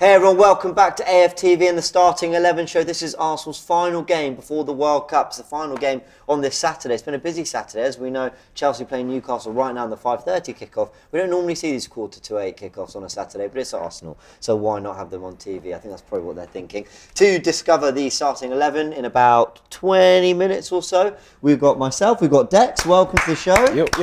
Hey everyone, welcome back to AFTV and the Starting 11 show. This is Arsenal's final game before the World Cup. It's the final game on this Saturday. It's been a busy Saturday. As we know, Chelsea playing Newcastle right now in the 5:30 kickoff. We don't normally see these 7:45 kickoffs on a Saturday, but it's Arsenal, so why not have them on TV? I think that's probably what they're thinking. To discover the Starting 11 in about 20 minutes or so, we've got myself, we've got Dex, welcome to the show. Yep.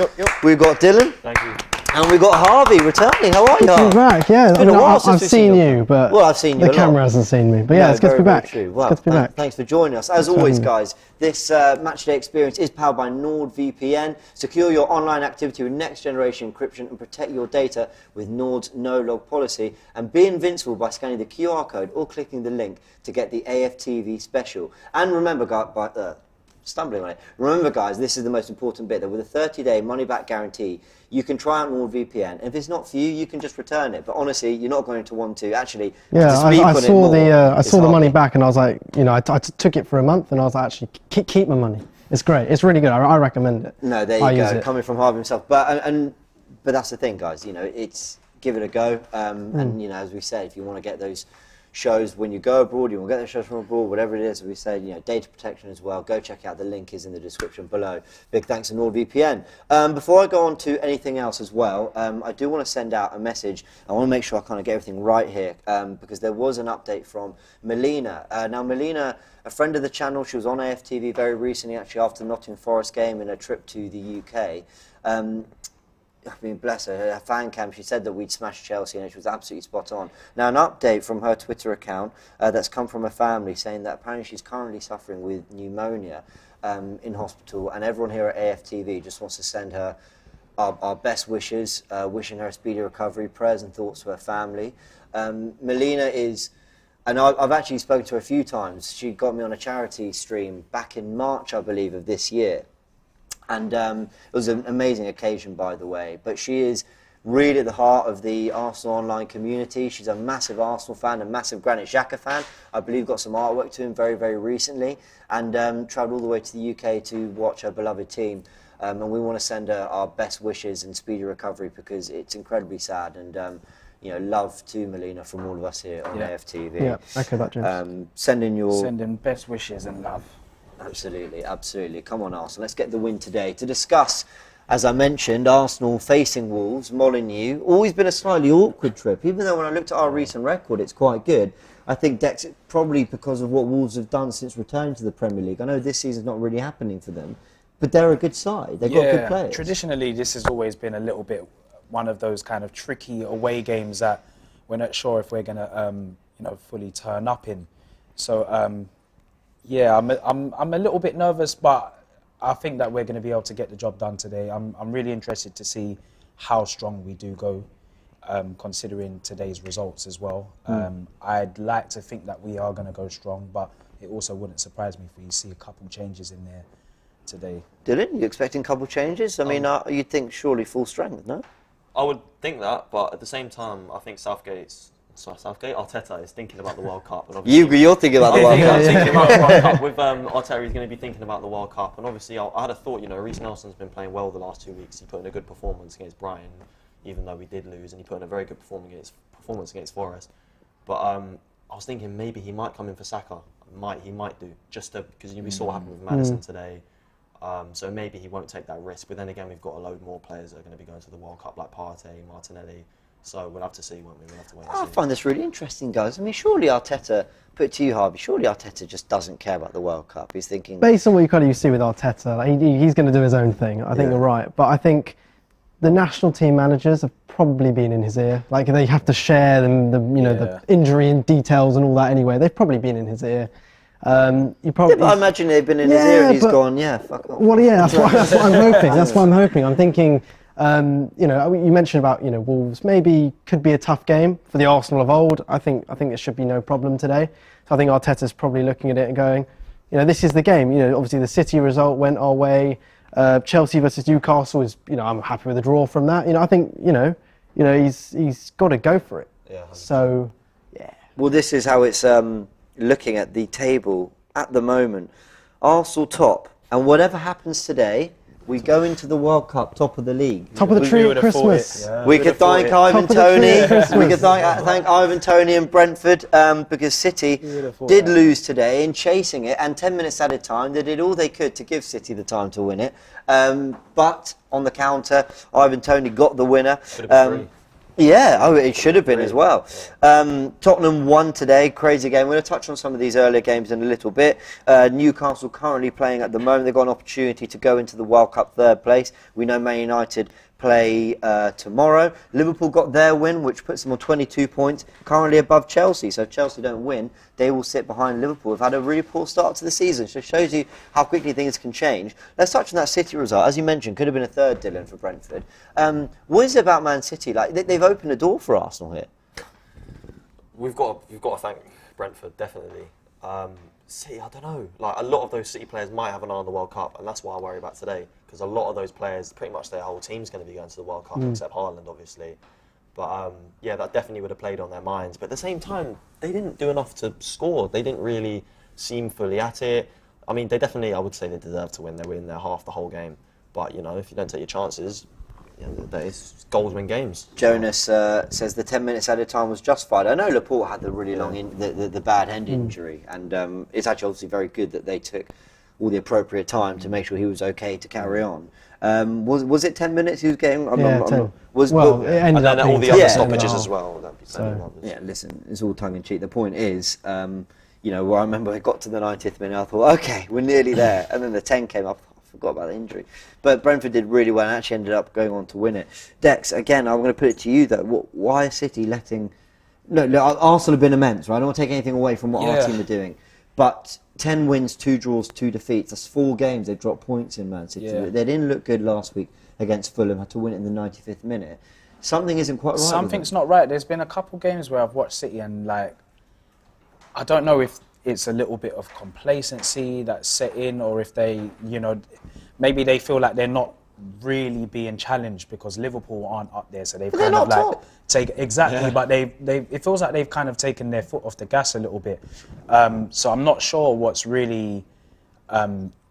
We've got Dylan. Thank you. And we've got Harvey returning. How are you? Good to be back, yeah. It's been a while since I've we've seen you, but I've seen you the camera hasn't seen me. But yeah, it's good to be back. Well, good to be back. Thanks for joining us. As always, guys, this matchday experience is powered by NordVPN. Secure your online activity with next-generation encryption and protect your data with Nord's no-log policy. And be invincible by scanning the QR code or clicking the link to get the AFTV special. And remember, stumbling on it. Remember, guys, this is the most important bit, that with a 30-day money-back guarantee, you can try out NordVPN. And if it's not for you, you can just return it. But honestly, you're not going to want to. Actually, yeah, I saw the money back, and I was like, I took it for a month, and I was like, actually, keep my money. It's great. It's really good. I recommend it. No, there you go. Coming from Harvey himself. But that's the thing, guys. It's give it a go. And as we said, if you want to get those shows when you go abroad, you will get the shows from abroad, whatever it is, we said, data protection as well. Go check out, the link is in the description below. Big thanks to NordVPN. Before I go on to anything else as well, I do want to send out a message. I want to make sure I kind of get everything right here, because there was an update from Molina. Now, Molina, a friend of the channel, she was on AFTV very recently, actually after the Nottingham Forest game in a trip to the UK. I mean, bless her fan cam, she said that we'd smashed Chelsea, and she was absolutely spot on. Now, an update from her Twitter account that's come from her family, saying that apparently she's currently suffering with pneumonia in hospital, and everyone here at AFTV just wants to send her our best wishes, wishing her a speedy recovery, prayers and thoughts to her family. Molina is, and I've actually spoken to her a few times. She got me on a charity stream back in March, I believe, of this year. And it was an amazing occasion, by the way. But she is really at the heart of the Arsenal online community. She's a massive Arsenal fan, a massive Granit Xhaka fan. I believe got some artwork to him very, very recently. And travelled all the way to the UK to watch her beloved team. And we want to send her our best wishes and speedy recovery, because it's incredibly sad. And love to Molina from all of us here on AFTV. Yeah, okay, that, James. Sending best wishes and love. Absolutely, absolutely. Come on, Arsenal. Let's get the win today. To discuss, as I mentioned, Arsenal facing Wolves, Molyneux. Always been a slightly awkward trip, even though when I looked at our recent record, it's quite good. I think, Dex, probably because of what Wolves have done since returning to the Premier League. I know this season's not really happening for them, but they're a good side. They've got good players. Traditionally, this has always been a little bit one of those kind of tricky away games that we're not sure if we're going to, fully turn up in. So, yeah, I'm a little bit nervous, but I think that we're going to be able to get the job done today. I'm really interested to see how strong we do go, considering today's results as well. I'd like to think that we are going to go strong, but it also wouldn't surprise me if we see a couple changes in there today. Dylan, you expecting a couple changes? I mean, you'd think surely full strength, no? I would think that, but at the same time, I think Arteta is thinking about the World Cup. And you're thinking about the World Cup. I'm thinking about the World Cup. With Arteta, he's going to be thinking about the World Cup. And obviously, I had a thought, Reece Nelson's been playing well the last 2 weeks. He put in a good performance against Brighton, even though we did lose, and he put in a very good performance against Forest. But I was thinking maybe he might come in for Saka. He might do, just because we saw what happened with Maddison today. So maybe he won't take that risk. But then again, we've got a load more players that are going to be going to the World Cup, like Partey, Martinelli. So we'll have to see, won't we? We'll have to wait and see. I find this really interesting, guys. I mean, surely Arteta, put it to you, Harvey, surely Arteta just doesn't care about the World Cup. He's thinking... Based on what you see with Arteta, he's going to do his own thing. I think you're right. But I think the national team managers have probably been in his ear. Like, they have to share the injury and details and all that anyway. They've probably been in his ear. But I imagine they've been in his ear and he's gone, fuck off. Well, yeah, that's what I'm hoping. That's what I'm hoping. I'm thinking... you mentioned about Wolves. Maybe could be a tough game for the Arsenal of old. I think it should be no problem today. So I think Arteta's probably looking at it and going, this is the game. Obviously the City result went our way. Chelsea versus Newcastle is, I'm happy with the draw from that. I think he's got to go for it. Yeah. 100%. So yeah. Well, this is how it's looking at the table at the moment. Arsenal top, and whatever happens today, We go into the World Cup top of the league. Top of the tree at Christmas. We could thank Ivan Toney. We could thank Ivan Toney and Brentford because City did lose today in chasing it, and 10 minutes at a time they did all they could to give City the time to win it. But on the counter, Ivan Toney got the winner. Yeah, it should have been as well. Tottenham won today, crazy game. We're going to touch on some of these earlier games in a little bit. Newcastle currently playing at the moment. They've got an opportunity to go into the World Cup third place. We know Man United play tomorrow. Liverpool got their win, which puts them on 22 points, currently above Chelsea. So if Chelsea don't win, they will sit behind Liverpool. We've had a really poor start to the season, so it shows you how quickly things can change. Let's touch on that City result. As you mentioned, could have been a third, Dylan, for Brentford. What is it about Man City? Like they've opened a door for Arsenal here. We've got to thank Brentford, definitely. City, I don't know. Like a lot of those City players might have an eye on the World Cup, and that's what I worry about today. Because a lot of those players, pretty much their whole team's going to be going to the World Cup, except Haaland, obviously. But yeah, that definitely would have played on their minds. But at the same time, they didn't do enough to score. They didn't really seem fully at it. I mean, they definitely, I would say, they deserve to win. They were in their half the whole game. But you know, if you don't take your chances, goals win games. Jonas says the 10 minutes at a time was justified. I know Laporte had the really long, the bad hand injury, and it's actually obviously very good that they took all the appropriate time to make sure he was okay to carry on. Was it 10 minutes he was getting? 10. It ended up all the other stoppages as well. Yeah, listen, it's all tongue in cheek. The point is, you know, I remember I got to the 90th minute, I thought, okay, we're nearly there, and then the 10 came up. I forgot about the injury, but Brentford did really well and actually ended up going on to win it. Dex, again, I'm going to put it to you though. Why is City letting? No, Arsenal have been immense, right? I don't want to take anything away from what our team are doing, but 10 wins, 2 draws, 2 defeats. That's 4 games they've dropped points in, Man City. Yeah. They didn't look good last week against Fulham. Had to win it in the 95th minute. Something isn't quite right. Something's not right. There's been a couple games where I've watched City and like, I don't know if it's a little bit of complacency that's set in, or if they, you know, maybe they feel like they're not really being challenged because Liverpool aren't up there, so they've kind of like but it feels like they've kind of taken their foot off the gas a little bit. So I'm not sure what's really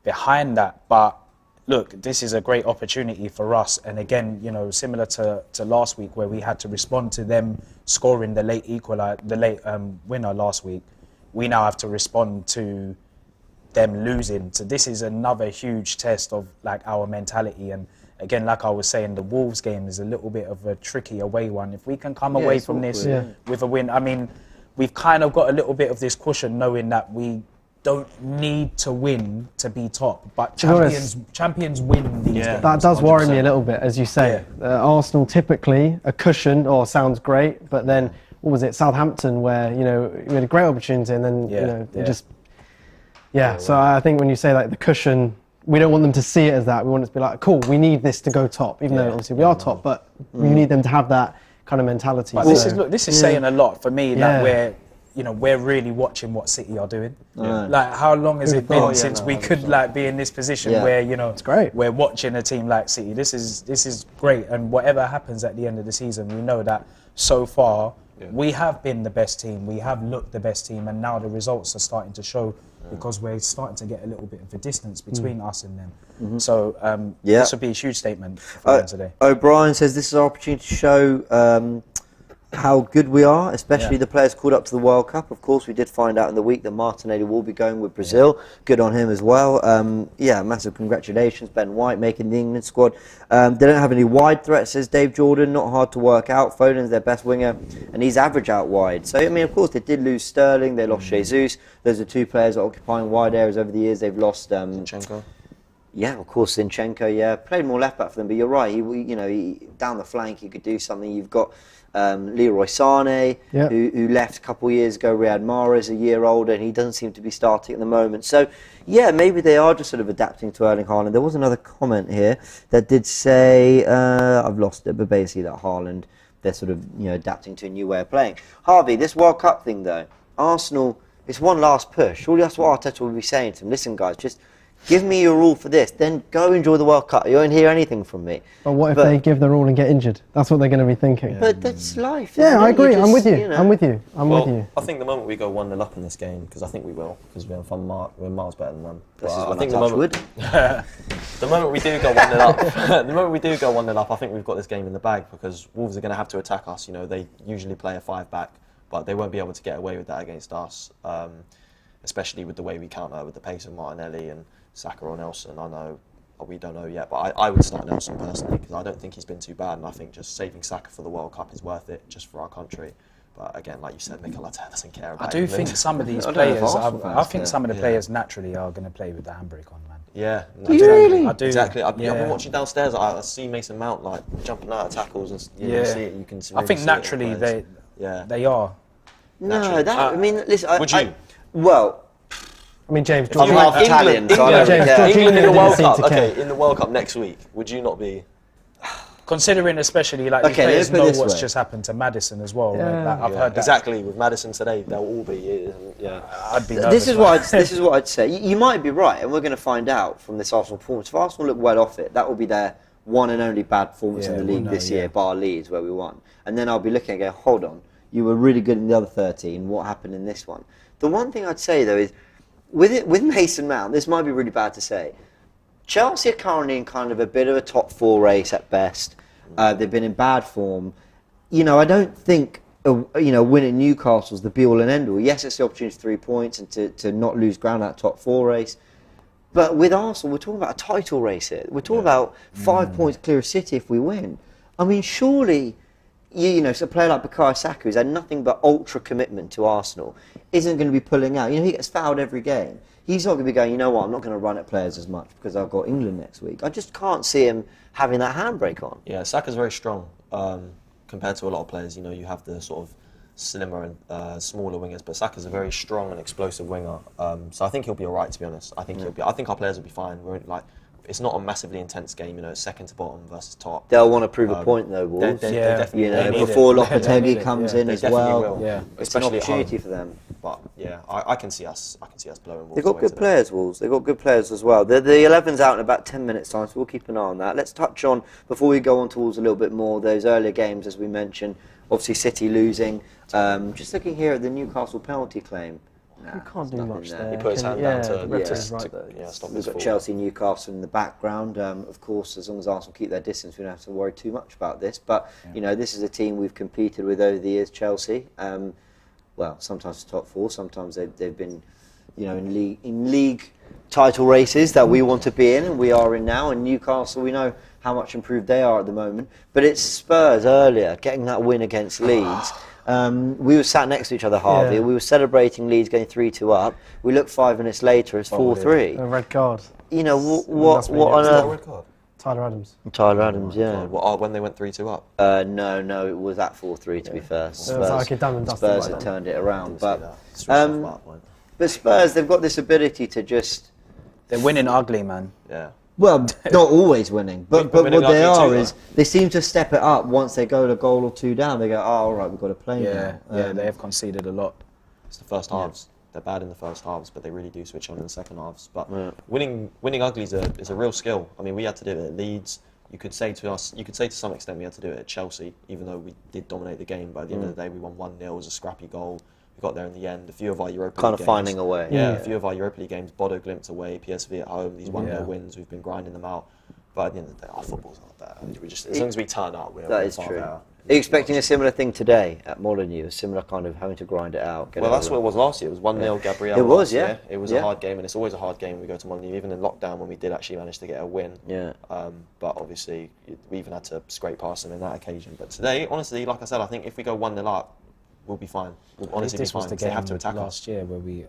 behind that, but look, this is a great opportunity for us, and again, you know, similar to last week where we had to respond to them scoring the late winner last week. We now have to respond to them losing. So this is another huge test of like our mentality. And again, like I was saying, the Wolves game is a little bit of a tricky away one. If we can come away from this with a win, I mean, we've kind of got a little bit of this cushion knowing that we don't need to win to be top, but champions win these games. That does worry me a little bit, as you say. Arsenal typically a cushion, sounds great, but then what was it, Southampton, where you know we had a great opportunity and then you know it just So I think when you say like the cushion, we don't want them to see it as that. We want it to be like, cool, we need this to go top, even though obviously we are top, but we need them to have that kind of mentality. But this is saying a lot for me that we're really watching what City are doing. Like, how long has it been since we could like be in this position where it's great. We're watching a team like City. This is great, and whatever happens at the end of the season, we know that so far we have been the best team. We have looked the best team, and now the results are starting to show because we're starting to get a little bit of a distance between us and them. So this would be a huge statement for them today. O'Brien says this is our opportunity to show how good we are, especially the players called up to the World Cup. Of course, we did find out in the week that Martinelli will be going with Brazil. Good on him as well. Massive congratulations. Ben White making the England squad. They don't have any wide threats, says Dave Jordan. Not hard to work out. Foden's their best winger, and he's average out wide. So, I mean, of course, they did lose Sterling. They lost Jesus. Those are 2 players occupying wide areas over the years. They've lost... Zinchenko. Yeah, of course, Zinchenko, played more left back for them, but you're right, he down the flank, he could do something. You've got Leroy Sané, who left a couple of years ago. Riyad Mahrez, a year older, and he doesn't seem to be starting at the moment. So, maybe they are just sort of adapting to Erling Haaland. There was another comment here that did say, I've lost it, but basically that Haaland, they're sort of adapting to a new way of playing. Harvey, this World Cup thing though, Arsenal, it's one last push. Surely that's what Arteta will be saying to them. Listen, guys, just Give me your all for this. Then go enjoy the World Cup. You won't hear anything from me. But what if they give their all and get injured? That's what they're going to be thinking. But that's life. Yeah, isn't I it? agree. You I'm with you. know. I'm with you. I'm Well, with you. I think the moment we go 1-0 up in this game, because I think we will, because we're miles better than them. This is I when think I touch wood. the moment we do go 1-0 up, the moment we do go 1-0 up, I think we've got this game in the bag, because Wolves are going to have to attack us. You know, they usually play a 5-back, but they won't be able to get away with that against us, especially with the way we counter with the pace of Martinelli and Saka or Nelson. I know we don't know yet, but I would start Nelson personally, because I don't think he's been too bad, and I think just saving Saka for the World Cup is worth it, just for our country. But again, like you said, Mikel Arteta doesn't care about I do think some of these I don't know if players, Arsenal I fans think care. some of the players naturally are going to play with the handbrake on, man. Yeah. Do you really? I do. Exactly. I've Yeah. been watching downstairs. I see Mason Mount like jumping out of tackles, and you Yeah. see it. You can. I really think see it in naturally players. Yeah. they are. No, Naturally. I mean, listen. Would you? Well, I mean, James, I'm half Jorginho, Italian, so I England, don't James, care. Jorginho England in the didn't World seem Cup. to care. Okay, in the World Cup next week, would you not be? Considering especially like Okay, the players let's put it know this what's way. just happened to Madison as well. Yeah. Like, I've heard that. Exactly with Madison today. They'll all be. Yeah. I'd be this nervous, is man. what I'd say. You might be right, and we're going to find out from this Arsenal performance. If Arsenal look well off it, that will be their one and only bad performance in Yeah, the we'll league know, this yeah. year, bar Leeds where we won. And then I'll be looking and going, hold on, you were really good in the other 13. What happened in this one? The one thing I'd say though is, with Mason Mount, this might be really bad to say. Chelsea are currently in kind of a bit of a top 4 race at best. They've been in bad form. You know, I don't think winning Newcastle's the be all and end all. Yes, it's the opportunity for 3 points and to not lose ground at that top 4 race. But with Arsenal, we're talking about a title race here. We're talking about 5 points clear of City if we win. I mean, surely, so a player like Bukayo Saka, who's had nothing but ultra commitment to Arsenal, isn't going to be pulling out. He gets fouled every game. He's not going to be going, you know what, I'm not going to run at players as much because I've got England next week. I just can't see him having that handbrake on. Yeah, Saka's very strong compared to a lot of players. You know, you have the sort of slimmer and smaller wingers, but Saka's a very strong and explosive winger. So I think he'll be all right, to be honest. I think I think our players will be fine. It's not a massively intense game. You know, it's second to bottom versus top. They'll want to prove a point though, Wolves. They Yeah. definitely They need Before it. They need Lopetegui it, comes yeah. in They as definitely well. will. Yeah. It's an Especially at home. opportunity for them. But yeah, I can see us blowing Wolves They've got away good today. players, Wolves. They've got good players as well. The 11's out in about 10 minutes' time, so we'll keep an eye on that. Let's touch on, before we go on to Wolves a little bit more, those earlier games, as we mentioned. Obviously, City losing. Just looking here at the Newcastle penalty claim. Nah, You can't do there's much nothing there. He put his hand down to the referee's yeah. right there. Yeah, stop We've his got fall. Chelsea, Newcastle in the background. Of course, as long as Arsenal keep their distance, we don't have to worry too much about this. But, this is a team we've competed with over the years, Chelsea. Well, sometimes top 4, sometimes they've been, in league title races that we want to be in, and we are in now. And Newcastle, we know how much improved they are at the moment. But it's Spurs earlier, getting that win against Leeds. We were sat next to each other, Harvey. Yeah. We were celebrating Leeds going 3-2 up. We looked 5 minutes later, it's 4-3. A red card. What really on Is that a earth? red card? Tyler Adams. Tyler Adams, yeah. God, when they went 3-2 up. No, it was at 4-3 to be fair. So it was like a done and dusted Spurs like had that. turned it around, Didn't see but that. Switched off at that point. Spurs, they've got this ability to just, They're winning ugly, man. Yeah. well, not always winning, but what winning they ugly are too, is they seem to step it up once they go a goal or 2 down. They go, all right, we've got to play Yeah, now. they have conceded a lot. It's the first halves. They're bad in the first halves, but they really do switch on in the second halves. But Yeah. winning ugly is a real skill. I mean, we had to do it at Leeds. You could say to some extent we had to do it at Chelsea, even though we did dominate the game. But at the end of the day, we won 1-0. It was a scrappy goal. We got there in the end. A few of our Europa Kind League of games, finding a way. Yeah, a few of our Europa League games, Bodo Glimt away, PSV at home, these 1-0 wins, we've been grinding them out. But at the end of the day, our football's not there. As long as we turn up, That is true. Are you expecting a similar thing today at Molina? A similar kind of having to grind it out? Well, that's what it was last year. It was 1-0 Gabriel. It was, last yeah. year. It was a hard game, and it's always a hard game when we go to Molina, even in lockdown when we did actually manage to get a win. Yeah. But obviously, we even had to scrape past them in that occasion. But today, honestly, like I said, I think if we go 1-0 up, we'll be fine. We'll honestly be This was fine. the 'Cause they game have to attack us. last year where we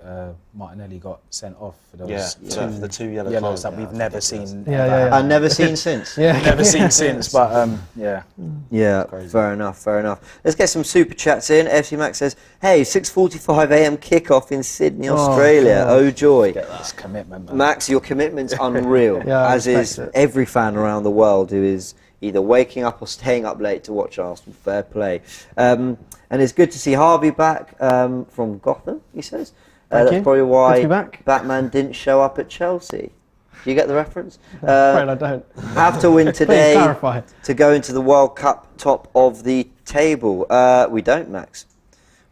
Martinelli got sent off for those Yeah, for the 2 yellow yellows cards. that we've never ridiculous. seen. Yeah, ever yeah, happen. I've never seen since. Yeah. Never seen since, but yeah. Yeah, fair enough. Let's get some super chats in. FC Max says, hey, 6:45 a.m. kickoff in Sydney, Australia. God. Oh, joy. That's commitment, man. Max, your commitment's unreal, Yeah, I as is respect it. every fan around the world who is either waking up or staying up late to watch Arsenal. Fair play. And it's good to see Harvey back from Gotham, he says. Thank That's you. probably Good to why be back. Batman didn't show up at Chelsea. Do you get the reference? Afraid I don't. Have to win Please today clarify. to go into the World Cup top of the table. We don't, Max.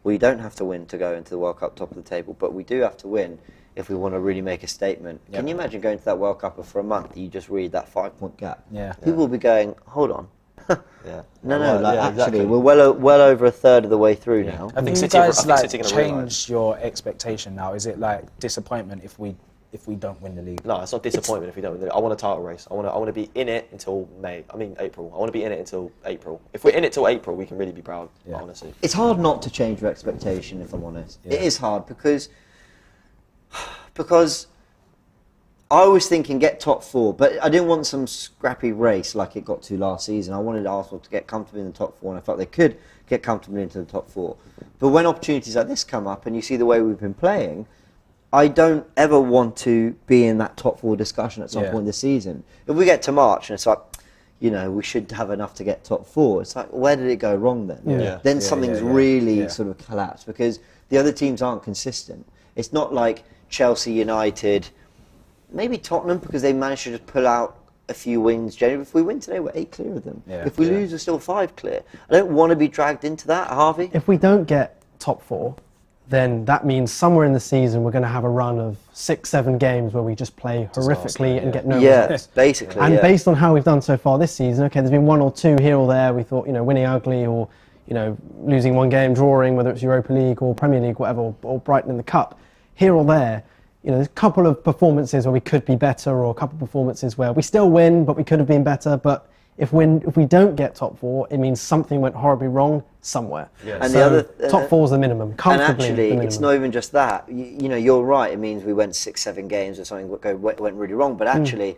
We don't have to win to go into the World Cup top of the table, but we do have to win if we want to really make a statement. Can you imagine going to that World Cup for a month, you just read that 5-point gap? Yeah. People will be going, hold on. Yeah. Actually, exactly. we're well over a third of the way through now. I think City you are- guys I think like City are gonna realise. change your expectation now. Is it like disappointment if we don't win the league? No, it's not disappointment if we don't win it. I want a title race. I want to be in it until April. I want to be in it until April. If we're in it till April, we can really be proud, honestly. It's hard not to change your expectation, if I'm honest. Yeah. It is hard because I was thinking get top 4, but I didn't want some scrappy race like it got to last season. I wanted Arsenal to get comfortably in the top 4, and I felt they could get comfortably into the top 4. But when opportunities like this come up, and you see the way we've been playing, I don't ever want to be in that top 4 discussion at some point this season. If we get to March and it's like, we should have enough to get top 4, it's like, where did it go wrong then? Yeah. Then something's really sort of collapsed because the other teams aren't consistent. It's not like Chelsea, United, maybe Tottenham, because they managed to just pull out a few wins. Generally, if we win today, we're 8 clear of them. Yeah. If we lose, we're still 5 clear. I don't want to be dragged into that, Harvey. If we don't get top 4, then that means somewhere in the season we're going to have a run of 6-7 games where we just play horrifically and get no results. Basically. And based on how we've done so far this season, okay, there's been 1 or 2 here or there. We thought, winning ugly or, losing one game, drawing, whether it's Europa League or Premier League, whatever, or Brighton in the Cup. Here or there, there's a couple of performances where we could be better, or a couple of performances where we still win, but we could have been better. But if we don't get top 4, it means something went horribly wrong somewhere. Yeah. And so the other top 4 is the minimum, comfortably. And actually, the minimum. it's not even just that. You're right. It means we went 6-7 games or something went really wrong. But actually,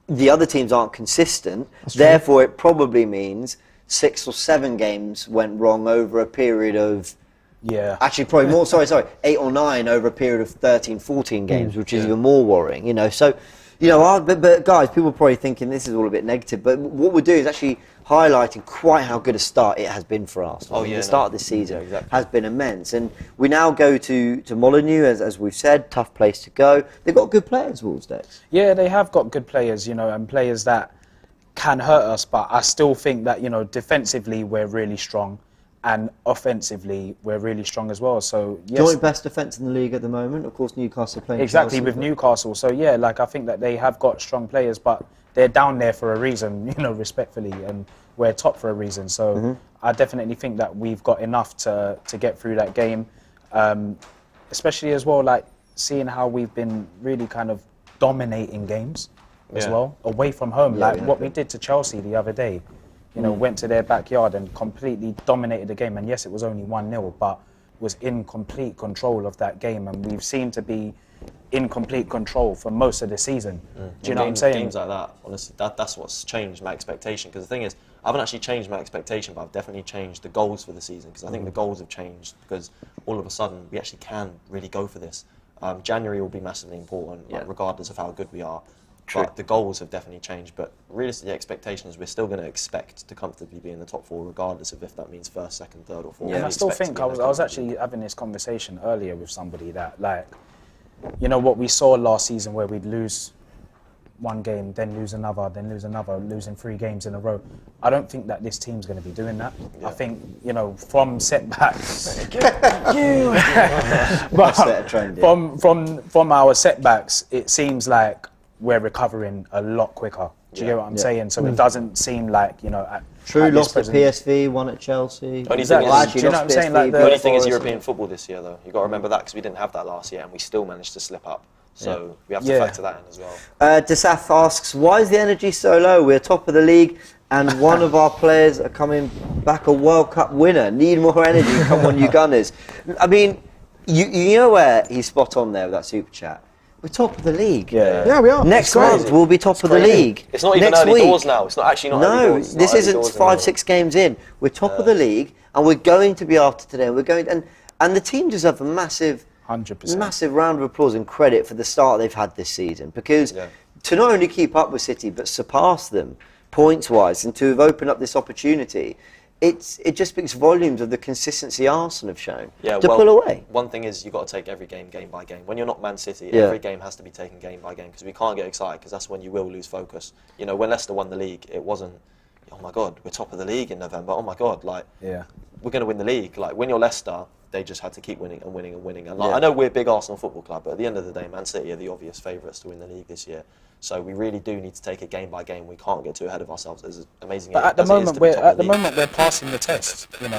the other teams aren't consistent. Therefore, it probably means 6 or 7 games went wrong over a period of. Yeah. Actually, probably more. Sorry, 8 or 9 over a period of 13, 14 games, which is even more worrying. So. But guys, people are probably thinking this is all a bit negative, but what we're doing is actually highlighting quite how good a start it has been for Arsenal. The start of this season has been immense, and we now go to Molina, as we've said, tough place to go. They've got good players, Wolves, Dex. Yeah, they have got good players, and players that can hurt us, but I still think that, defensively we're really strong. And offensively, we're really strong as well. So yes, joint best defence in the league at the moment. Of course, Newcastle playing exactly Chelsea, with Newcastle. So I think that they have got strong players, but they're down there for a reason, respectfully, and we're top for a reason. So I definitely think that we've got enough to get through that game, especially as well, like seeing how we've been really kind of dominating games as well away from home, what we did to Chelsea the other day. Went to their backyard and completely dominated the game. And yes, it was only 1-0, but was in complete control of that game. And we've seemed to be in complete control for most of the season. Do you know what I'm saying? Games like that, honestly, that's what's changed my expectation. Because the thing is, I haven't actually changed my expectation, but I've definitely changed the goals for the season. Because I think the goals have changed because all of a sudden we actually can really go for this. January will be massively important, regardless of how good we are. True. But the goals have definitely changed. But realistically, the expectation is we're still going to expect to comfortably be in the top 4, regardless of if that means 1st, 2nd, 3rd, or 4th. And I still think I was actually having this conversation earlier with somebody that, what we saw last season where we'd lose one game, then lose another, losing 3 games in a row. I don't think that this team's going to be doing that. Yeah. I think, from setbacks, from our setbacks, it seems like we're recovering a lot quicker. Do you get what I'm saying? So it doesn't seem like, True, lost at PSV, won at Chelsea. Only thing is, do you know what I'm saying? The only thing is European football this year, though. You've got to remember that because we didn't have that last year and we still managed to slip up. So we have to factor that in as well. Desaf asks, why is the energy so low? We're top of the league and one of our players are coming back a World Cup winner. Need more energy. Come on, you Gunners. I mean, you know where he's spot on there with that super chat? We're top of the league. Yeah, we are. Next month we'll be top of the league. It's not even early doors now. It's not actually not early doors. No, this isn't 5-6 games in. We're top of the league, and we're going to be after today. And the team deserve a massive 100%. Massive round of applause and credit for the start they've had this season, because to not only keep up with City but surpass them points-wise and to have opened up this opportunity, it just speaks volumes of the consistency Arsenal have shown to well, pull away. One thing is you've got to take every game by game. When you're not Man City, Yeah. every game has to be taken game by game because we can't get excited because that's when you will lose focus. You know, when Leicester won the league, it wasn't, oh my God, we're top of the league in November. Oh my God, like we're going to win the league. Like when you're Leicester, they just had to keep winning and winning and winning. And like, I know we're a big Arsenal football club, but at the end of the day, Man City are the obvious favourites to win the league this year. So we really do need to take it game by game. We can't get too ahead of ourselves. As amazing But as at the it is moment, to be top of the league. we're passing the test, you know,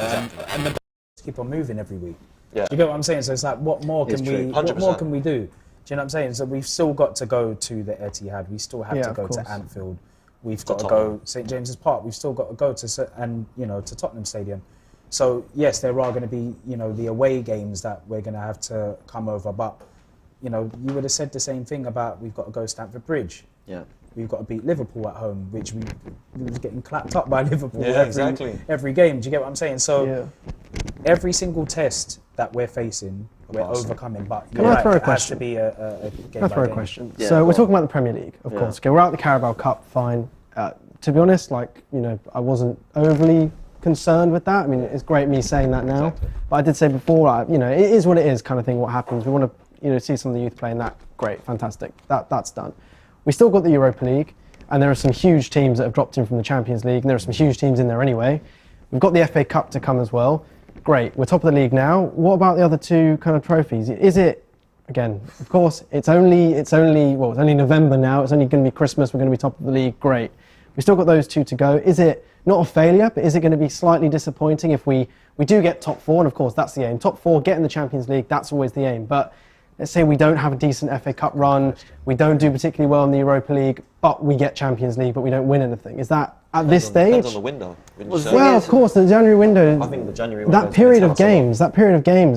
and the keep on moving every week. Yeah. Do you get what I'm saying? So it's like, what more can we? What more can we do? Do you know what I'm saying? So we've still got to go to the Etihad. We still have to go to Anfield. We've got to go St James's Park. We've still got to go to to Tottenham Stadium. So yes, there are going to be the away games that we're going to have to come over. But you would have said the same thing about we've got to go Stamford Bridge. Yeah. We've got to beat Liverpool at home, which we was getting clapped up by Liverpool every game. Do you get what I'm saying? So every single test that we're facing, we're overcoming. But Can I throw a question? It has to be a game. Can I throw a game. question? Yeah, So we're talking about the Premier League, of course. Okay, we're out the Carabao Cup, fine. To be honest, I wasn't overly concerned with that. I mean, it's great me saying that now, but I did say before, it is what it is, kind of thing. What happens? We want to, see some of the youth playing that. Great, fantastic. That's done. We still got the Europa League, and there are some huge teams that have dropped in from the Champions League, and there are some huge teams in there anyway. We've got the FA Cup to come as well. Great, we're top of the league now. What about the other two kind of trophies? Is it, again, of course, it's only November now. It's only going to be Christmas. We're going to be top of the league. Great. We've still got those two to go. Is it not a failure, but is it going to be slightly disappointing if we do get top four? And of course, that's the aim. Top four, get in the Champions League, that's always the aim. But let's say we don't have a decent FA Cup run, we don't do particularly well in the Europa League, but we get Champions League, but we don't win anything. Is that at this stage? Depends on the window. Well, of course, the January window. I think the January window. That period of games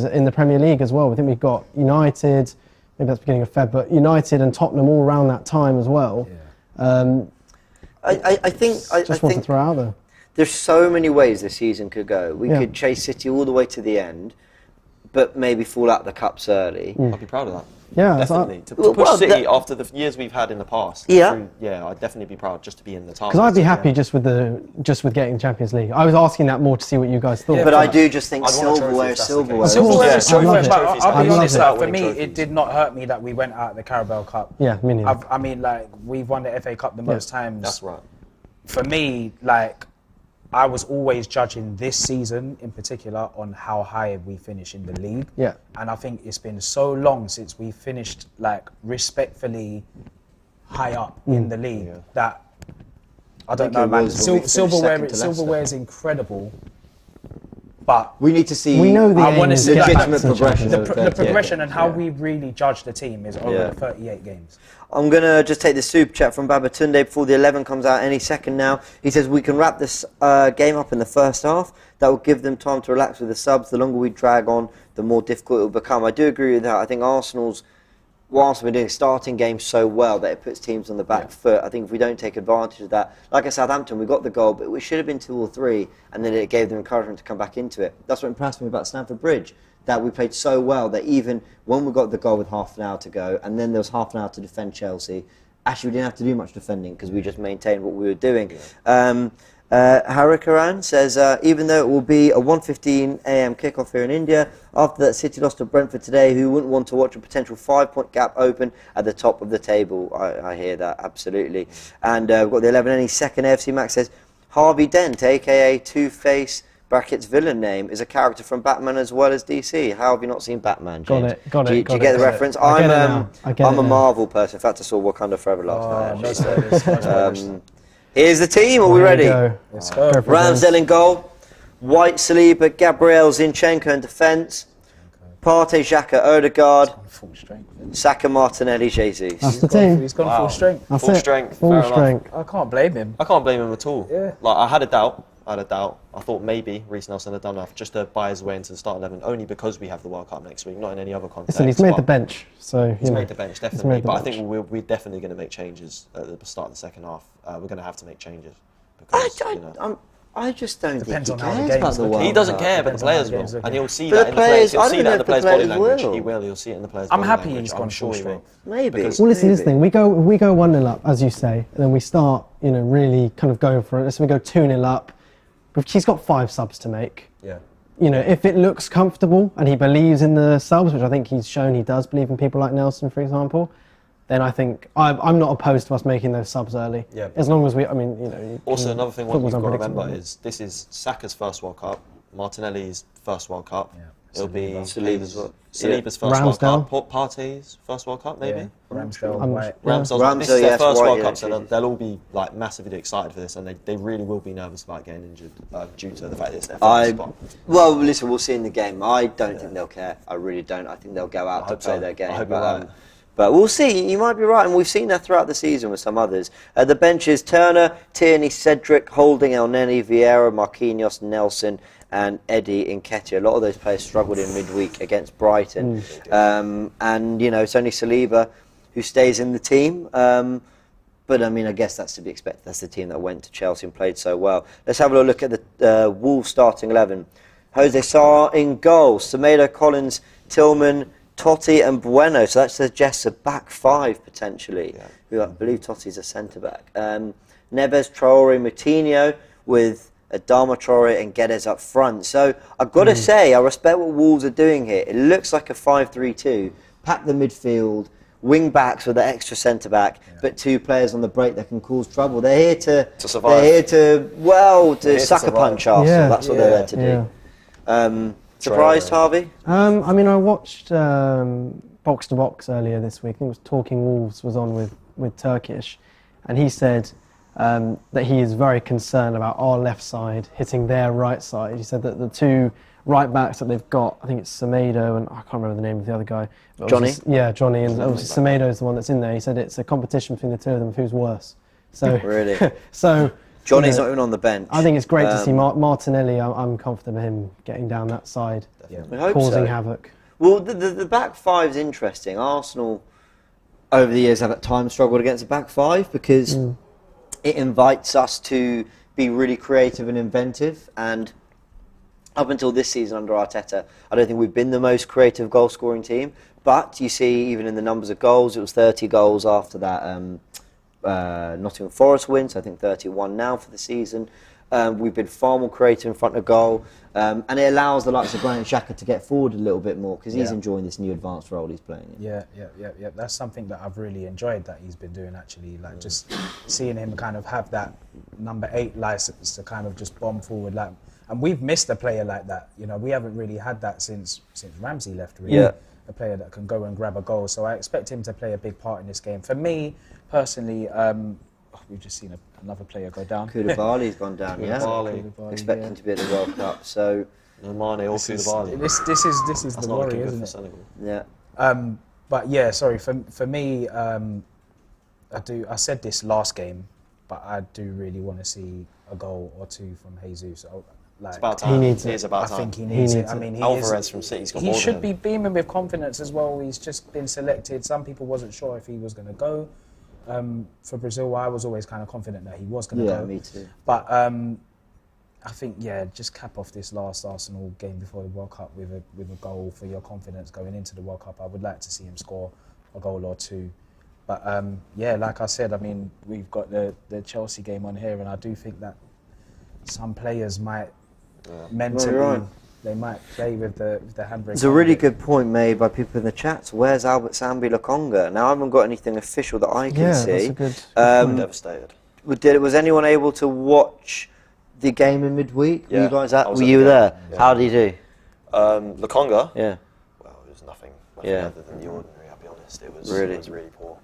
in the Premier League as well. I think we've got United, maybe that's beginning of Feb, but United and Tottenham all around that time as well. Yeah. I think want to throw out there. There's so many ways this season could go. We could chase City all the way to the end, but maybe fall out the cups early. I'd be proud of that. Yeah, definitely. To push City after the years we've had in the past. Yeah, I'd definitely be proud just to be in the target. Because I'd be happy just with getting the Champions League. I was asking that more to see what you guys thought. Yeah, but I do just think silverware is silverware. I'll be honest, for me, it did not hurt me that we went out the Carabao Cup. Yeah, me neither. I mean, we've won the FA Cup the most times. That's right. For me, I was always judging this season in particular on how high we finish in the league. Yeah. And I think it's been so long since we finished respectfully high up in the league that I don't know, man. Silverware is incredible. But we need to see. We know I want to see legitimate progression. The progression and how we really judge the team is over the 38 games. I'm going to just take the super chat from Babatunde before the 11 comes out any second now. He says, we can wrap this game up in the first half. That will give them time to relax with the subs. The longer we drag on, the more difficult it will become. I do agree with that. I think Arsenal's been doing starting games so well that it puts teams on the back foot. I think if we don't take advantage of that, like at Southampton, we got the goal, but we should have been 2 or 3, and then it gave them encouragement to come back into it. That's what impressed me about Stamford Bridge, that we played so well that even when we got the goal with half an hour to go, and then there was half an hour to defend Chelsea, actually we didn't have to do much defending because we just maintained what we were doing. Harikaran says, even though it will be a 1:15 a.m. kickoff here in India, after that City lost to Brentford today, who wouldn't want to watch a potential 5-point gap open at the top of the table? I hear that, absolutely. And we've got the 11 any second. AFC Max says, Harvey Dent, a.k.a. Two-Face, brackets villain name, is a character from Batman as well as DC. How have you not seen Batman, James? Got it. Do you get the reference? I'm a Marvel person. In fact, I saw Wakanda Forever last night. Here's the team. Are we ready? Let's go. Ramsdale in goal. White, Saliba, Gabriel, Zinchenko in defence. Partey, Xhaka, Odegaard. Full strength. Saka, Martinelli, Jesus. That's the team. He's gone full strength. That's Full it. strength. Full fair strength. enough. I can't blame him. I can't blame him at all. Yeah. I had a doubt. I thought maybe Reece Nelson had done enough just to buy his way into the start 11, only because we have the World Cup next week, not in any other context. Listen, he's made the bench, so he's made the bench definitely. But I bench. think we're definitely going to make changes at the start of the second half. We're going to have to make changes because I just don't Depends think he on how the cares game's about the looking. World he doesn't Cup. care, but the Depends on how players the game's will, looking. and he'll see But that the in the players. players- He'll I see don't that know in the if the players' body players language. will. He will. He'll see it in the players' I'm body happy language. he's gone sure full he strength. will. Maybe. Because- Well, listen, this thing. We go 1-0 up, as you say, and then we start, really kind of going for it. Let's say we go 2-0 up. he's got 5 subs to make. Yeah. You know, if it looks comfortable and he believes in the subs, which I think he's shown he does believe in people like Nelson, for example, then I think I'm not opposed to us making those subs early. Yeah. As long as we, I mean, you know. Also, another thing what you've got to remember unpredictable. is this is Saka's first World Cup, Martinelli's first World Cup. Yeah. It'll be Saliba's what? Saliba's first Ramsdale. World Cup, Partey's first World Cup, maybe. Yeah. Ramsdale, I'm- White. Yeah. Ramsdale's this Ramsdale, is their yes, first White, World yeah, Cup, so Jesus. they'll all be like massively excited for this, and they really will be nervous about getting injured due to the fact that it's their first spot. Well, listen, we'll see in the game. I don't think they'll care. I really don't. I think they'll go out I to hope play so. their game. I hope you're right. But we'll see. You might be right, and we've seen that throughout the season with some others. The benches: Turner, Tierney, Cedric, Holding, Elneny, Vieira, Marquinhos, Nelson, and Eddie Nketiah. A lot of those players struggled in midweek against Brighton. And, you know, it's only Saliba who stays in the team. But, I mean, I guess that's to be expected. That's the team that went to Chelsea and played so well. Let's have a look at the Wolves starting 11. Jose Sarr in goal. Semedo, Collins, Tillman, Totti and Bueno. So that suggests a back 5 potentially. Yeah. Who I believe Totti's a centre-back. Neves, Traore, Moutinho with Adama Traore and Guedes up front. So I've got to say, I respect what Wolves are doing here. It looks like a 5-3-2. Pack the midfield, wing backs with the extra centre back, but 2 players on the break that can cause trouble. They're here to survive. They're here to here to sucker survive. punch Arsenal. Yeah. That's what they're there to do. Yeah. Surprised, Harvey? I mean, I watched Box to Box earlier this week. I think it was Talking Wolves was on with Turkish, and he said that he is very concerned about our left side hitting their right side. He said that the 2 right backs that they've got, I think it's Semedo and I can't remember the name of the other guy. But Johnny? Yeah, Johnny, and obviously Semedo is the one that's in there. He said it's a competition between the 2 of them of who's worse. So Really? so Johnny's you know, not even on the bench. I think it's great to see Martinelli. I'm confident of him getting down that side, I hope causing so. havoc. Well, the back 5's interesting. Arsenal, over the years, have at times struggled against the back 5 because it invites us to be really creative and inventive. And up until this season under Arteta, I don't think we've been the most creative goal-scoring team. But you see, even in the numbers of goals, it was 30 goals after that Nottingham Forest win, so I think 31 now for the season. We've been far more creative in front of goal, and it allows the likes of Granit Xhaka to get forward a little bit more because he's enjoying this new advanced role he's playing in. Yeah. That's something that I've really enjoyed that he's been doing actually. Like just seeing him kind of have that number 8 license to kind of just bomb forward. Like, and we've missed a player like that. You know, we haven't really had that since Ramsey left. Really. Yeah. A player that can go and grab a goal. So I expect him to play a big part in this game. For me personally, we've just seen another player go down. Koulibaly's gone down, Koulibaly, expecting to be at the World Cup. So, No Mane or Koulibaly. This is That's the not worry, looking good isn't for it? Senegal. yeah. But yeah, sorry. For me, I said this last game, but I do really want to see a goal or 2 from Jesus. Like, It's about time. He needs It it. is about I time. think he needs it. needs I it. mean, Alvarez from City's got he more should than be him. beaming with confidence as well. He's just been selected. Some people wasn't sure if he was going to go for Brazil. I was always kind of confident that he was going to Yeah, go. me too. But I think, just cap off this last Arsenal game before the World Cup with a goal for your confidence going into the World Cup. I would like to see him score a goal or 2. But like I said, I mean, we've got the Chelsea game on here, and I do think that some players might mentally, right. they might play with the handbrake. There's a really good point made by people in the chat. Where's Albert Sambi Lokonga? Now, I haven't got anything official that I can see. That's a good. Devastated. Was anyone able to watch the game in midweek? Yeah, Were you guys I was were at you the there? game, yeah. How did he do? Lokonga. Yeah. Well, it was nothing Yeah. other than the ordinary. I'll be honest. It was really poor.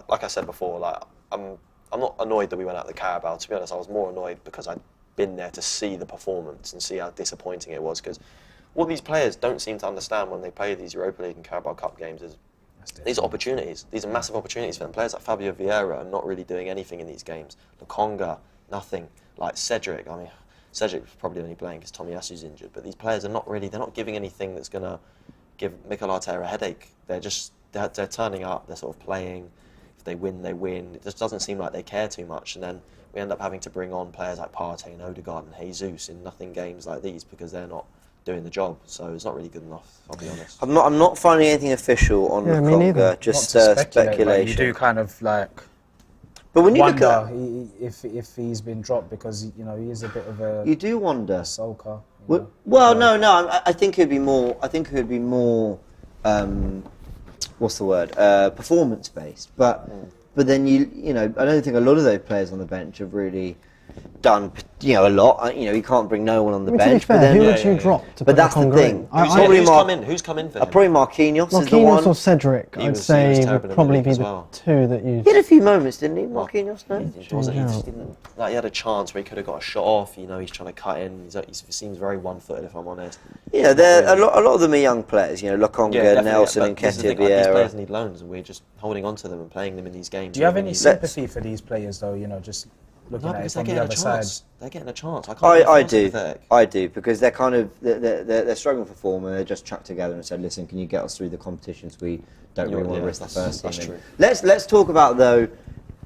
Like I said before, like I'm not annoyed that we went out the Carabao. To be honest, I was more annoyed because I'd been there to see the performance and see how disappointing it was. Because what these players don't seem to understand when they play these Europa League and Carabao Cup games is these are opportunities. These are massive opportunities for them. Players like Fabio Vieira are not really doing anything in these games. Lokonga, nothing. Like Cedric, I mean, Cedric's probably only playing because Tomiyasu's injured. But these players are they're not giving anything that's going to give Mikel Arteta a headache. They're turning up, they're sort of playing. If they win, they win. It just doesn't seem like they care too much. And then we end up having to bring on players like Partey and Odegaard and Jesus in nothing games like these because they're not doing the job. So it's not really good enough, I'll be honest. I'm not finding anything official on Yeah, me neither. Lokonga. Just Not to speculate, but speculation. you do kind of like. But when you look wonder at if he's been dropped because he is a bit of a you do wonder. sulker. Well, no. I think it'd be more. What's the word? Performance based. But then I don't think a lot of those players on the bench have really done a lot. You can't bring no one on the bench. To be fair, who would you drop to put that's the thing. Who's come in for him? Probably Marquinhos is the one. Marquinhos or Cedric, I'd say would probably be the two that you. He had a few moments, didn't he, Marquinhos? No, he had a chance where he could have got a shot off. He's trying to cut in. He seems very one-footed, if I'm honest. Yeah, a lot of them are young players. Lokonga, Nelson, and Nketiah Vieira. These players need loans, and we're just holding on to them and playing them in these games. Do you have any sympathy for these players, though? Just looking at it from the other side. They're getting a chance. I do because they're kind of they're struggling for form and they're just chucked together and said, listen, can you get us through the competitions we don't really want to risk the first team? That's true. Let's talk about though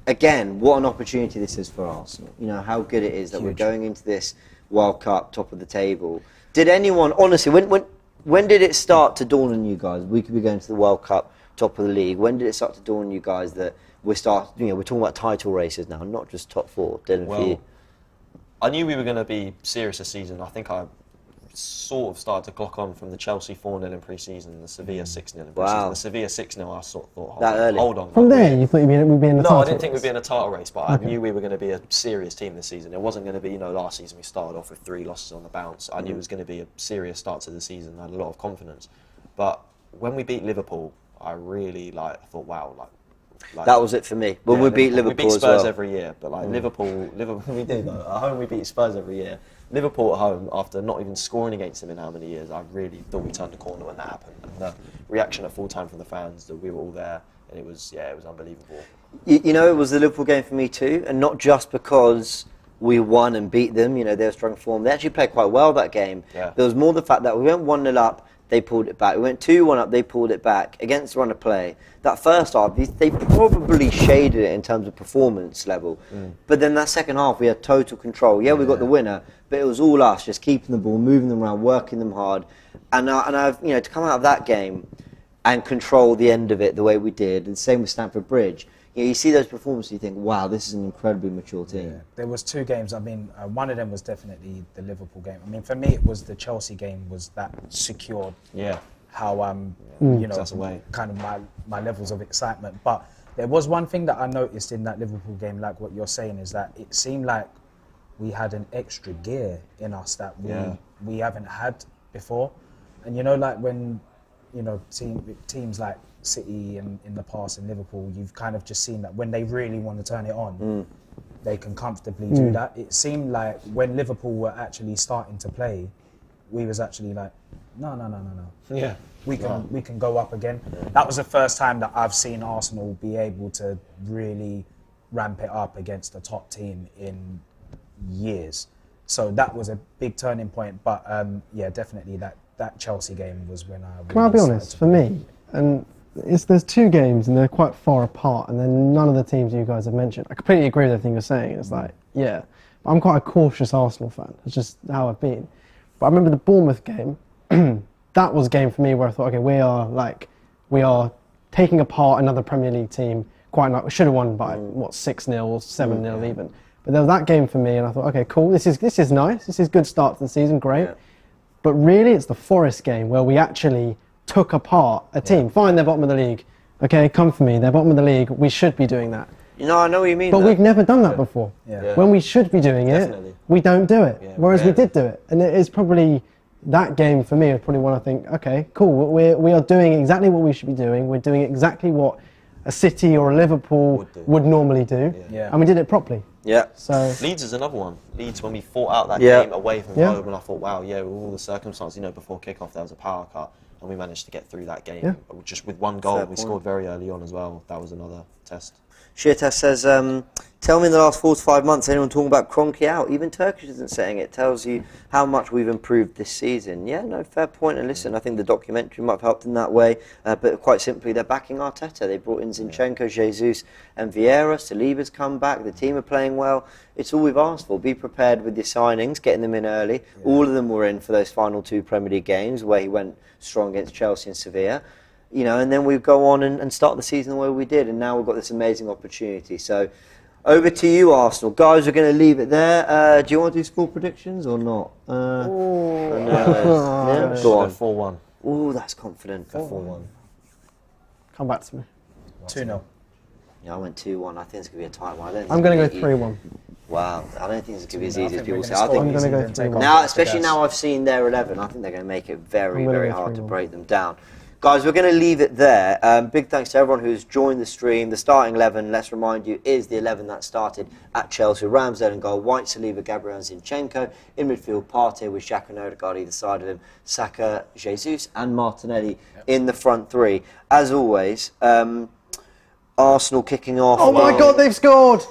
again what an opportunity this is for Arsenal. How good it is that we're going into this World Cup top of the table. Did anyone honestly when did it start to dawn on you guys we could be going to the World Cup top of the league? When did it start to dawn on you guys that we're talking about title races now, not just top four? I knew we were going to be serious this season. I think I sort of started to clock on from the Chelsea 4-0 in pre-season, the Sevilla 6-0 in pre-season. The Sevilla 6-0, I sort of thought, hold on. From there, you thought we'd be in the title race? No, I didn't think we'd be in a title race, but I knew we were going to be a serious team this season. It wasn't going to be, last season we started off with 3 losses on the bounce. I knew it was going to be a serious start to the season. I had a lot of confidence. But when we beat Liverpool, I really thought, wow, that was it for me. When we beat Liverpool, we beat Spurs as well. every year, but Liverpool, we did. At home, we beat Spurs every year. Liverpool at home, after not even scoring against them in how many years, I really thought we turned the corner when that happened. And the reaction at full time from the fans, that we were all there, and it was unbelievable. It was the Liverpool game for me too, and not just because we won and beat them. They were strong form. They actually played quite well that game. Yeah. There was more the fact that we went 1-0 up. They pulled it back. We went 2-1 up, they pulled it back against the run of play. That first half, they probably shaded it in terms of performance level. But then that second half, we had total control. Yeah, we got the winner, but it was all us, just keeping the ball, moving them around, working them hard. And I've to come out of that game and control the end of it the way we did, and same with Stamford Bridge. You see those performances, you think, wow, this is an incredibly mature team. Yeah. There was 2 games. One of them was definitely the Liverpool game. For me, it was the Chelsea game. Was that secured? Yeah. How kind of my levels of excitement. But there was one thing that I noticed in that Liverpool game, like what you're saying, is that it seemed like we had an extra gear in us that we haven't had before. And when teams like City in the past and Liverpool, you've kind of just seen that when they really want to turn it on, they can comfortably do that. It seemed like when Liverpool were actually starting to play, we was actually like, no. Yeah. We can go up again. That was the first time that I've seen Arsenal be able to really ramp it up against the top team in years. So that was a big turning point. But definitely that Chelsea game was when I. Can I be honest? For me, and there's 2 games and they're quite far apart, and then none of the teams you guys have mentioned. I completely agree with everything you're saying. It's like, I'm quite a cautious Arsenal fan. It's just how I've been. But I remember the Bournemouth game. That was a game for me where I thought, okay, we are taking apart another Premier League team. We should have won by 6-0 or 7-0 even. But there was that game for me, and I thought, okay, cool. This is nice. This is a good start to the season. Great. Yeah. But really, it's the Forest game where we actually took apart a team. Fine, they're bottom of the league. Okay, come for me. They're bottom of the league. We should be doing that. I know what you mean. But we've never done that before. Yeah. When we should be doing it, we don't do it. Yeah, whereas we did do it. And it is probably, that game for me is probably one I think, okay, cool. We are doing exactly what we should be doing. We're doing exactly what a City or a Liverpool would normally do. And we did it properly. Yeah. So Leeds is another one. Leeds, when we fought out that game away from home, and I thought, wow, with all the circumstances, before kickoff there was a power cut, and we managed to get through that game just with 1 goal. We scored very early on as well. That was another test. Sheertest says, tell me in the last 4 to 5 months, anyone talking about Kroenke out? Even Turkish isn't saying it. Tells you how much we've improved this season. Yeah, no, fair point. And listen, I think the documentary might have helped in that way. But quite simply, they're backing Arteta. They brought in Zinchenko, Jesus and Vieira. Saliba's come back. The team are playing well. It's all we've asked for. Be prepared with your signings, getting them in early. Yeah. All of them were in for those final 2 Premier League games where he went strong against Chelsea and Sevilla. And then we go on and start the season the way we did, and now we've got this amazing opportunity. So Over to you, Arsenal. Guys, we're going to leave it there. Do you want to do score predictions or not? Yeah? Go on. 4-1. Oh, that's confident. 4-1. Come back to me. 2-0. Yeah, I went 2-1. I think it's going to be a tight one. I'm going to go 3-1. Wow, I don't think it's going to be as easy as people say. I'm going to go 3-1. Now, especially now I've seen their 11, I think they're going to make it very, very hard to break them down. Guys, we're going to leave it there. Big thanks to everyone who's joined the stream. The starting 11, let's remind you, is the 11 that started at Chelsea. Ramsdale in goal, White, Saliba, Gabriel and Zinchenko. In midfield, Partey with Xhaka and Odegaard either side of him. Saka, Jesus and Martinelli in the front three. As always, Arsenal kicking off. Oh my God, they've scored!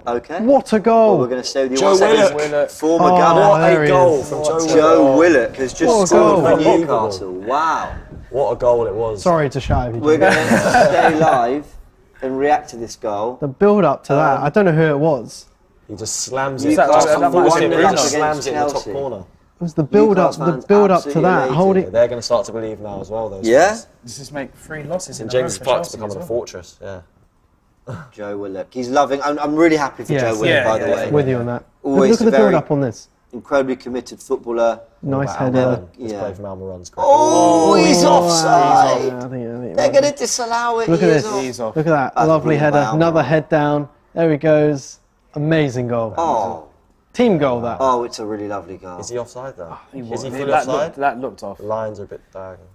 Okay. What a goal! Well, we're going to stay with you. Joe Willock. Former gunner. What a goal from Joe Willock has just scored for Newcastle. Wow. What a goal it was. Sorry to shout at you. We're going to stay live and react to this goal. The build-up to that, I don't know who it was. He just slams it. Newcastle That won it against slams it in the top Chelsea. corner. It was the build-up to that. Absolutely They're going to start to believe now as well, those Yeah? fans. This is make 3 losses in And a row James for Park's Chelsea becoming as a well. fortress, yeah. Joe Willock. He's loving. I'm really happy for Joe Willock, by the way. With you on that. Always Look at the very build-up on this. incredibly committed footballer. Nice header. He's played from Almiron's great. Oh, he's offside. I think They're going to disallow it. Look at this. He's off. Look at that. That's Lovely brilliant header. by Another Almiron. head down. There he goes. Amazing goal. Oh, Team goal, that. oh, it's a really lovely goal. Is he offside though? Is he That fully offside? that looked off. The lines are a bit diagonal.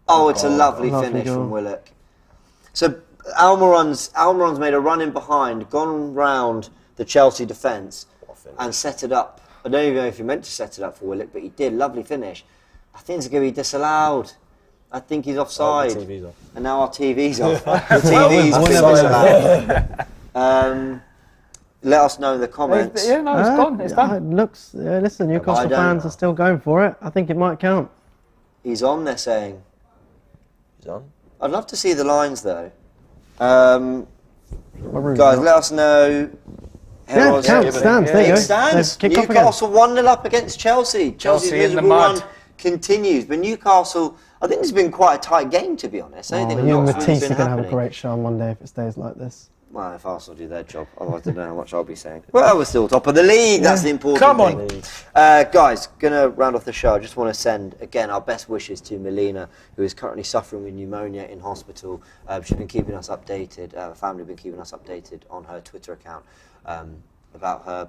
Oh, it's a lovely Lovely finish goal. from Willock. So Almiron's made a run in behind, gone round the Chelsea defence and set it up. I don't even know if he meant to set it up for Willock, but he did. Lovely finish. I think it's going to be disallowed. I think he's offside. Oh, the TV's off. And now our TV's off. The TV's been disallowed. Let us know in the comments. Yeah, no, it's gone. It's done. It looks, listen, Newcastle I don't fans know. are still going for it. I think it might count. He's on, they're saying. He's on. I'd love to see the lines, though. Guys, Guys, let us know. Yeah, How counts, stands, there you It go. stands. They've kicked off Newcastle 1-0 up against Chelsea. Chelsea's Chelsea in the miserable mud. run continues. But Newcastle, I think it's been quite a tight game, to be honest. I don't think you and lots of it's Matisse been are going to have a happening. great show on Monday if it stays like this. Well, if Arsenal do their job, otherwise I don't know how much I'll be saying. Well, we're still top of the league. That's the important Come on. thing. Guys, going to round off the show. I just want to send, again, our best wishes to Molina, who is currently suffering with pneumonia in hospital. She's been keeping us updated. Her family have been keeping us updated on her Twitter account about her,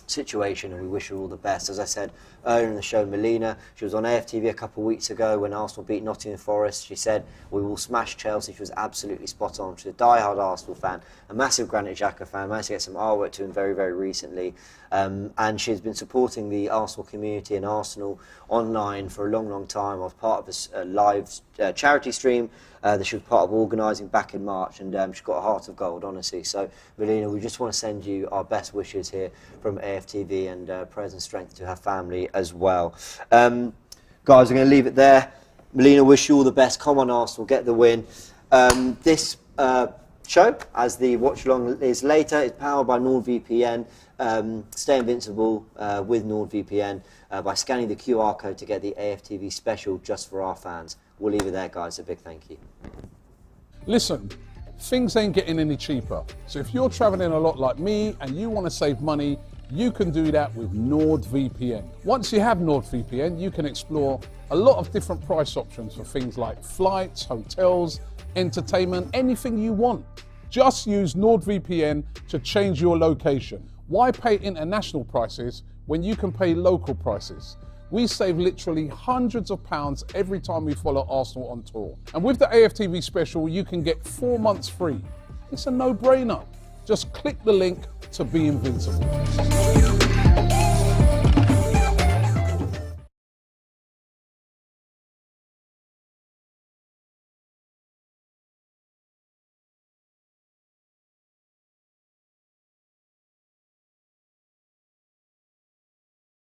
situation, and we wish her all the best. As I said earlier in the show, Molina, she was on AFTV a couple of weeks ago when Arsenal beat Nottingham Forest. She said, we will smash Chelsea. She was absolutely spot on. She's a die-hard Arsenal fan, a massive Granit Xhaka fan, managed to get some artwork to him very, very recently. And she's been supporting the Arsenal community and Arsenal online for a long, long time. I was part of a live charity stream that she was part of organising back in March, and she's got a heart of gold, honestly. So, Molina, we just want to send you our best wishes here from AFTV, and prayers and strength to her family as well. Guys, we're going to leave it there. Molina, wish you all the best. Come on, Arsenal, get the win. This show, as the watch along is later, is powered by NordVPN. Stay invincible with NordVPN by scanning the QR code to get the AFTV special just for our fans. We'll leave it there, guys. A big thank you. Listen, things ain't getting any cheaper. So if you're traveling a lot like me and you want to save money, you can do that with NordVPN. Once you have NordVPN, you can explore a lot of different price options for things like flights, hotels, entertainment, anything you want. Just use NordVPN to change your location. Why pay international prices when you can pay local prices? We save literally hundreds of pounds every time we follow Arsenal on tour. And with the AFTV special, you can get 4 months free. It's a no-brainer. Just click the link to be invincible.